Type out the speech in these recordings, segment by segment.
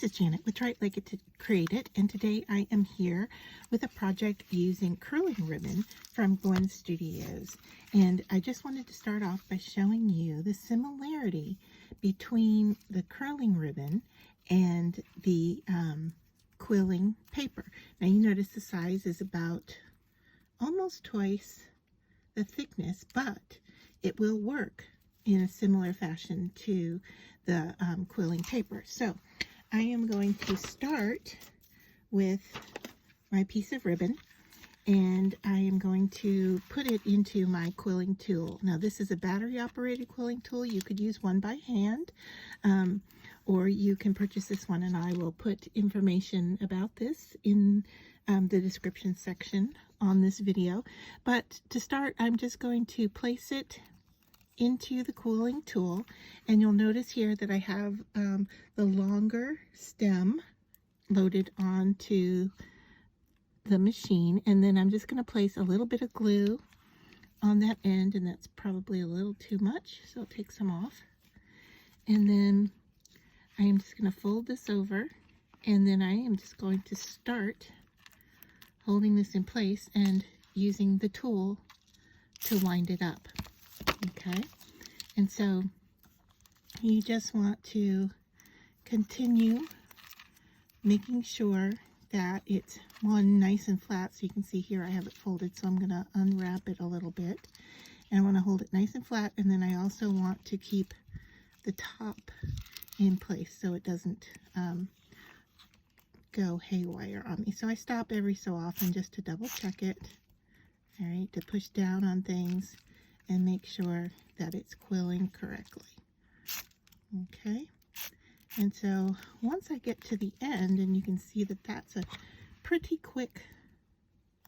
This is Janet with Try It Like It to Create It, and today I am here with a project using curling ribbon from Gwen Studios. And I just wanted to start off by showing you the similarity between the curling ribbon and the quilling paper. Now you notice the size is about almost twice the thickness, but it will work in a similar fashion to the quilling paper. So I am going to start with my piece of ribbon, and I am going to put it into my quilling tool. Now this is a battery operated quilling tool. You could use one by hand, or you can purchase this one, and I will put information about this in the description section on this video. But to start, I'm just going to place it into the quilling tool, and you'll notice here that I have the longer stem loaded onto the machine, and then I'm just going to place a little bit of glue on that end, and that's probably a little too much, so I'll take some off. And then I am just going to fold this over, and then I am just going to start holding this in place and using the tool to wind it up. Okay, and so you just want to continue making sure that it's one nice and flat. So you can see here I have it folded, so I'm going to unwrap it a little bit, and I want to hold it nice and flat, and then I also want to keep the top in place so it doesn't go haywire on me. So I stop every so often just to double check it, all right, to push down on things and make sure that it's quilling correctly. Okay, and so once I get to the end, and you can see that that's a pretty quick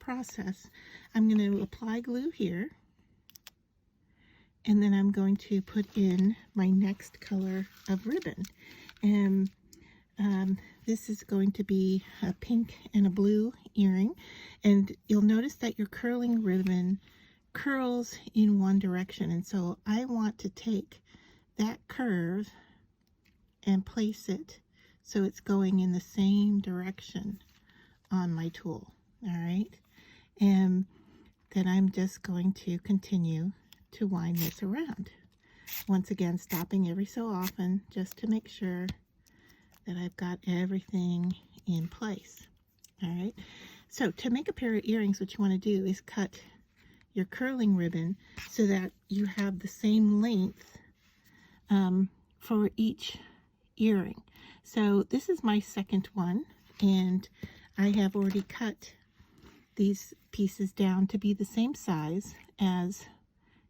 process, I'm going to apply glue here, and then I'm going to put in my next color of ribbon. And this is going to be a pink and a blue earring, and you'll notice that your curling ribbon curls in one direction, and so I want to take that curve and place it so it's going in the same direction on my tool. All right, and then I'm just going to continue to wind this around, once again stopping every so often just to make sure that I've got everything in place. All right, so to make a pair of earrings, what you want to do is cut your curling ribbon so that you have the same length for each earring. So this is my second one, and I have already cut these pieces down to be the same size as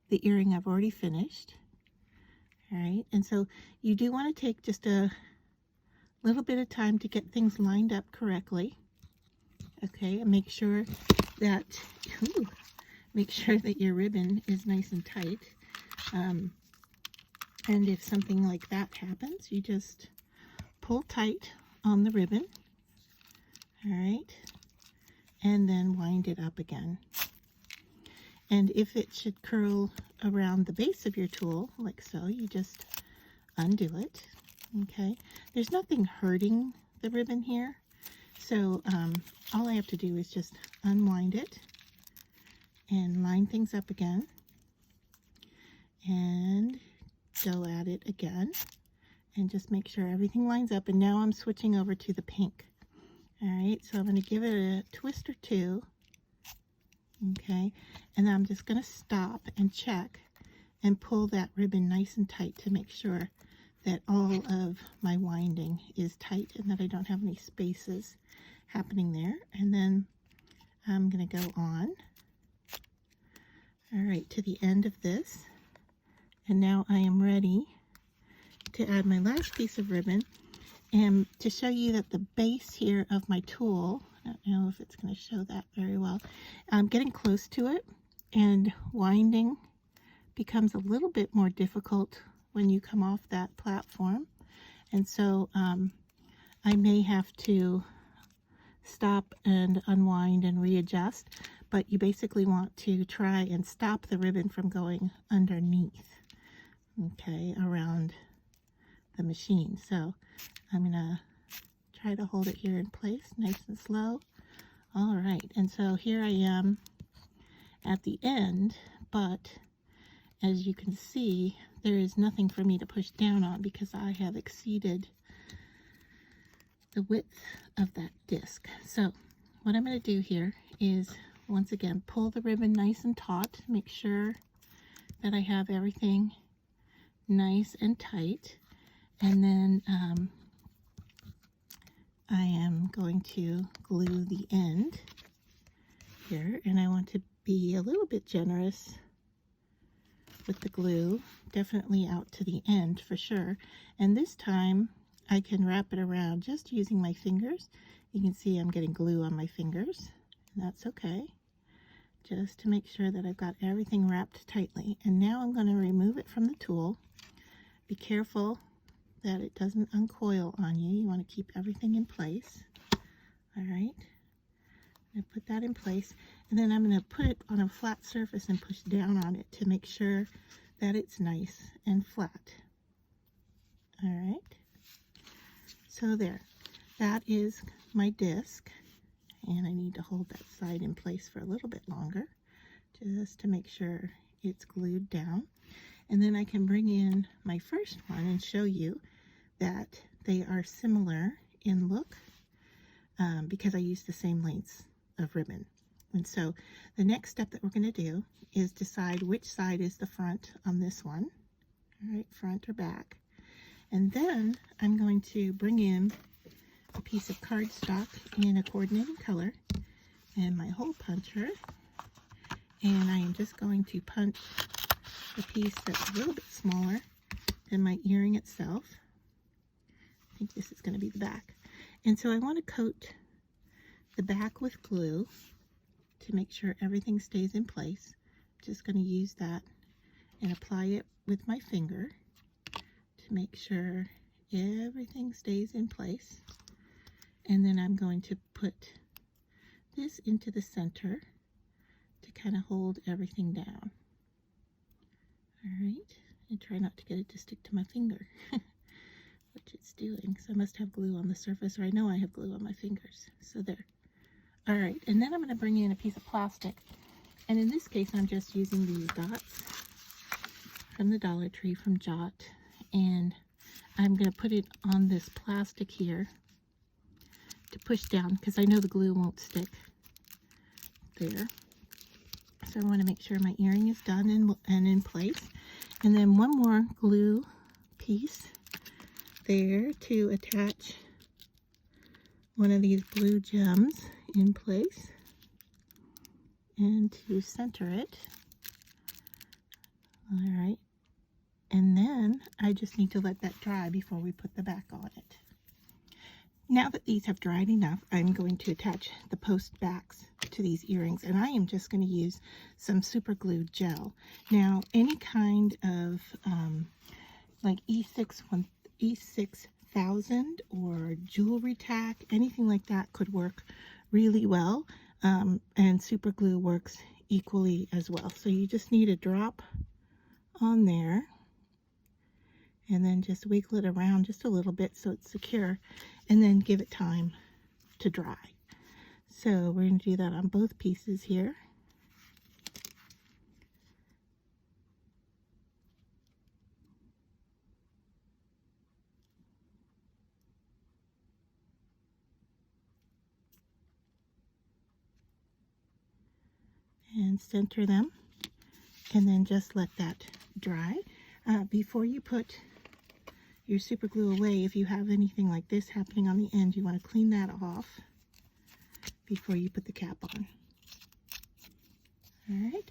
the earring I've already finished. All right, and so you do want to take just a little bit of time to get things lined up correctly. Okay, and make sure that your ribbon is nice and tight. And if something like that happens, you just pull tight on the ribbon, all right, and then wind it up again. And if it should curl around the base of your tool, like so, you just undo it. Okay, there's nothing hurting the ribbon here, so all I have to do is just unwind it and line things up again, and go at it again, and just make sure everything lines up. And now I'm switching over to the pink. All right, so I'm going to give it a twist or two. Okay, and I'm just going to stop and check and pull that ribbon nice and tight to make sure that all of my winding is tight and that I don't have any spaces happening there. And then I'm going to go on, all right, to the end of this, and now I am ready to add my last piece of ribbon. And to show you that the base here of my tool, I don't know if it's going to show that very well, I'm getting close to it, and winding becomes a little bit more difficult when you come off that platform, and so I may have to stop and unwind and readjust, but you basically want to try and stop the ribbon from going underneath, okay, around the machine. So I'm gonna try to hold it here in place, nice and slow. All right, and so here I am at the end, but as you can see, there is nothing for me to push down on because I have exceeded the width of that disc. So what I'm going to do here is, once again, pull the ribbon nice and taut, make sure that I have everything nice and tight, and then I am going to glue the end here, and I want to be a little bit generous with the glue, definitely out to the end for sure. And this time I can wrap it around just using my fingers. You can see I'm getting glue on my fingers, and that's okay, just to make sure that I've got everything wrapped tightly. And now I'm going to remove it from the tool. Be careful that it doesn't uncoil on you. You want to keep everything in place. All right, I put that in place, and then I'm going to put it on a flat surface and push down on it to make sure that it's nice and flat. All right, so there, that is my disc, and I need to hold that side in place for a little bit longer just to make sure it's glued down. And then I can bring in my first one and show you that they are similar in look because I use the same lengths of ribbon. And so the next step that we're going to do is decide which side is the front on this one. All right, front or back. And then I'm going to bring in a piece of cardstock in a coordinating color and my hole puncher, and I am just going to punch a piece that's a little bit smaller than my earring itself. I think this is going to be the back. And so I want to coat the back with glue to make sure everything stays in place. I'm just going to use that and apply it with my finger to make sure everything stays in place. And then I'm going to put this into the center to kind of hold everything down. All right, and try not to get it to stick to my finger, which it's doing. So I must have glue on the surface, or I know I have glue on my fingers. So there. All right, and then I'm going to bring in a piece of plastic. And in this case, I'm just using these dots from the Dollar Tree from Jot. And I'm going to put it on this plastic here to push down because I know the glue won't stick there. So I want to make sure my earring is done and in place. And then one more glue piece there to attach one of these blue gems in place and to center it. All right. And then I just need to let that dry before we put the back on it. Now that these have dried enough, I'm going to attach the post backs to these earrings, and I am just going to use some super glue gel. Now, any kind of like E6000 or jewelry tack, anything like that could work really well, and super glue works equally as well. So you just need a drop on there, and then just wiggle it around just a little bit so it's secure, and then give it time to dry. So we're going to do that on both pieces here. And center them, and then just let that dry. Before you put your super glue away, if you have anything like this happening on the end, you want to clean that off before you put the cap on. All right.